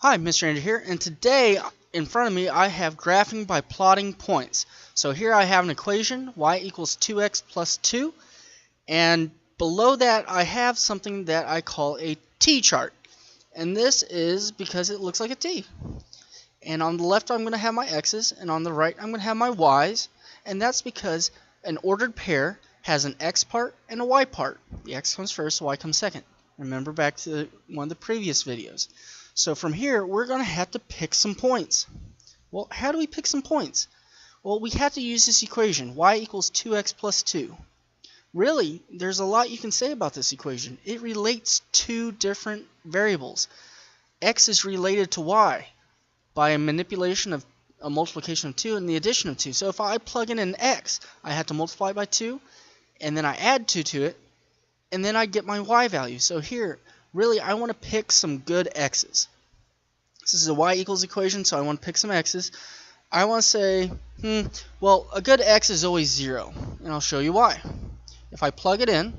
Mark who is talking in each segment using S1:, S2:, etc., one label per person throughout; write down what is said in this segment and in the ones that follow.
S1: Hi, Mr. Andrew here, and today in front of me I have graphing by plotting points. So here I have an equation, y equals 2x plus 2, and below that I have something that I call a t-chart. And this is because it looks like a t. And on the left I'm going to have my x's, and on the right I'm going to have my y's, and that's because an ordered pair has an x part and a y part. The x comes first, the y comes second. Remember back to one of the previous videos. So from here, we're going to have to pick some points. Well, how do we pick some points? Well, we have to use this equation, y equals 2x plus 2. Really, there's a lot you can say about this equation. It relates two different variables. X is related to y by a manipulation of a multiplication of 2 and the addition of 2. So if I plug in an x, I have to multiply by 2, and then I add 2 to it, and then I get my y value. So here, really, I want to pick some good x's. This is a y equals equation, so I want to pick some x's. I want to say, well, a good x is always 0, and I'll show you why. If I plug it in,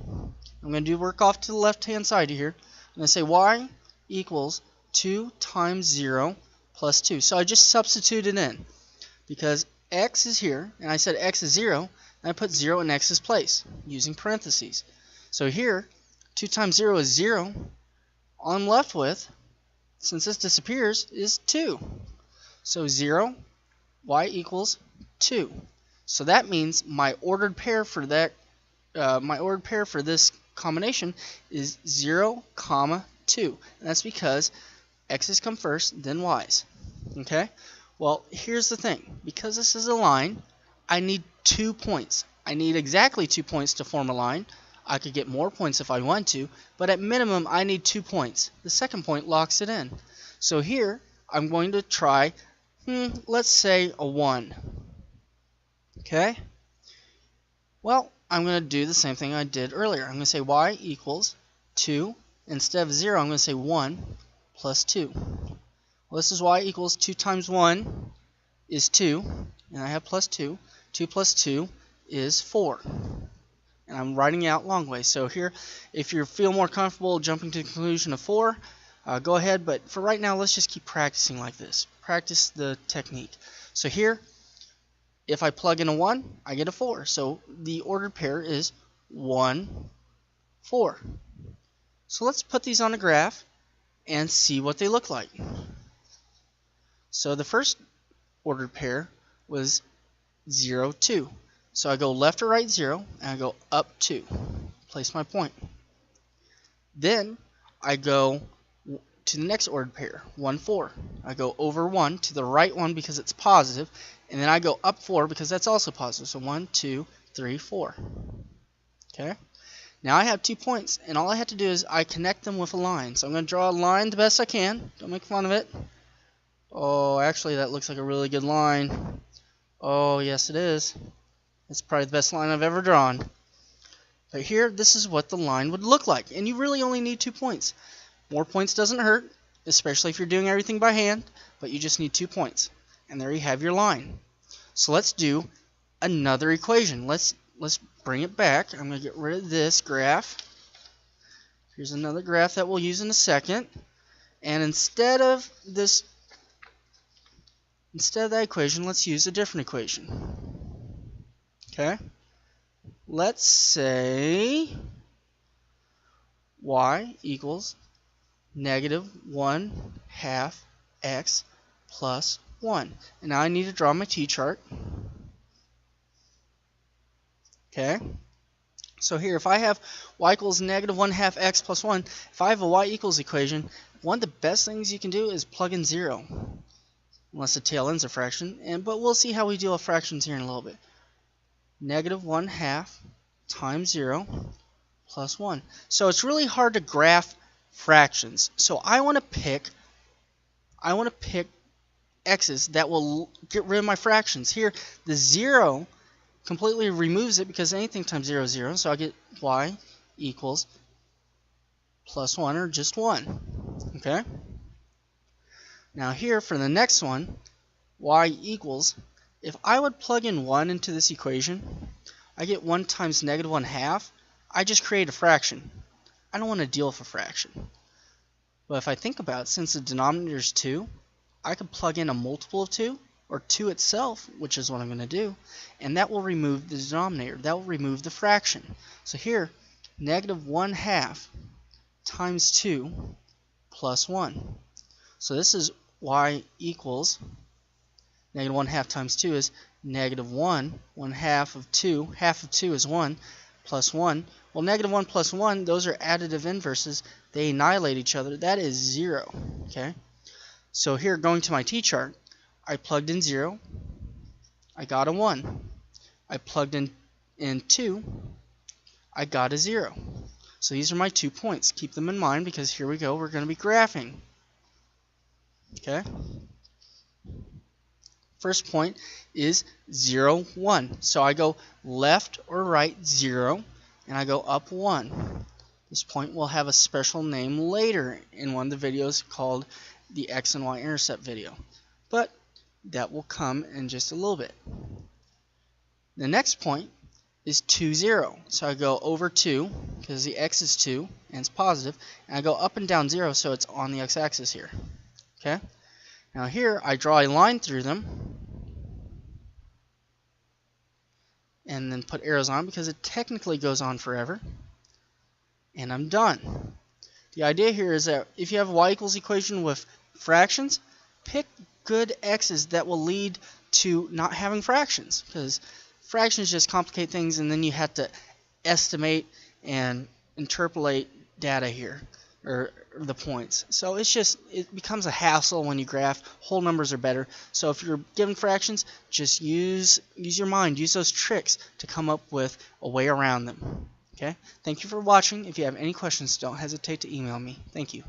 S1: I'm going to do work off to the left-hand side here. I'm going to say y equals 2 times 0 plus 2. So I just substitute it in, because x is here, and I said x is 0, and I put 0 in x's place, using parentheses. So here, 2 times 0 is 0. All I'm left with, since this disappears, is 2. So 0, y equals 2. So that means my ordered pair for that, this combination is 0, 2. And that's because x's come first, then y's. Okay? Well, here's the thing. Because this is a line, I need 2 points. I need exactly 2 points to form a line. I could get more points if I want to, but at minimum I need 2 points. The second point locks it in. So here I'm going to try, let's say a 1. Okay? Well, I'm going to do the same thing I did earlier. I'm going to say y equals 2. Instead of 0, I'm going to say 1 plus 2. Well, this is y equals 2 times 1 is 2, and I have plus 2. 2 plus 2 is 4. And I'm writing it out long way. So here, if you feel more comfortable jumping to the conclusion of 4, go ahead. But for right now, let's just keep practicing like this. Practice the technique. So here, if I plug in a 1, I get a 4. So the ordered pair is 1, 4. So let's put these on a graph and see what they look like. So the first ordered pair was 0, 2. So I go left or right 0, and I go up 2. Place my point. Then I go to the next ordered pair, 1, 4. I go over 1 to the right 1 because it's positive, and then I go up 4 because that's also positive. So 1, 2, 3, 4. Okay? Now I have 2 points, and all I have to do is I connect them with a line. So I'm going to draw a line the best I can. Don't make fun of it. Oh, actually that looks like a really good line. Oh, yes it is. It's probably the best line I've ever drawn. But here, this is what the line would look like. And you really only need 2 points. More points doesn't hurt, especially if you're doing everything by hand, but you just need 2 points. And there you have your line. So let's do another equation. Let's bring it back. I'm going to get rid of this graph. Here's another graph that we'll use in a second. And instead of that equation, let's use a different equation. Okay, let's say y equals negative 1/2 x plus 1. And now I need to draw my t-chart. Okay, so here if I have y equals negative 1/2 x plus 1, if I have a y equals equation, one of the best things you can do is plug in 0. Unless the tail end's a fraction, but we'll see how we deal with fractions here in a little bit. Negative 1/2 times 0 plus 1. So it's really hard to graph fractions. So I want to pick x's that will get rid of my fractions. Here, the 0 completely removes it because anything times 0 is 0. So I get y equals plus 1 or just 1. Okay? Now here for the next one, y equals, if I would plug in 1 into this equation, I get 1 times negative 1/2. I just create a fraction. I don't want to deal with a fraction. But if I think about it, since the denominator is 2, I could plug in a multiple of 2, or 2 itself, which is what I'm going to do, and that will remove the denominator. That will remove the fraction. So here, negative 1/2 times 2 plus 1. So this is y equals negative 1/2 times 2 is negative 1. 1/2 of 2, half of 2 is 1, plus 1. Well, negative 1 plus 1, those are additive inverses. They annihilate each other. That is 0. Okay. So here, going to my t-chart, I plugged in 0. I got a 1. I plugged in 2. I got a 0. So these are my 2 points. Keep them in mind because here we go. We're going to be graphing. Okay. First point is 0, 1. So I go left or right 0, and I go up 1. This point will have a special name later in one of the videos called the X and Y intercept video. But that will come in just a little bit. The next point is 2, 0. So I go over 2 because the X is 2 and it's positive, and I go up and down 0 so it's on the X-axis here. Okay? Now here I draw a line through them and then put arrows on because it technically goes on forever. And I'm done. The idea here is that if you have a y equals equation with fractions, pick good x's that will lead to not having fractions, because fractions just complicate things and then you have to estimate and interpolate data here, or the points. So it becomes a hassle when you graph. Whole numbers are better. So if you're given fractions, just use your mind, use those tricks to come up with a way around them. Okay? Thank you for watching. If you have any questions, don't hesitate to email me. Thank you.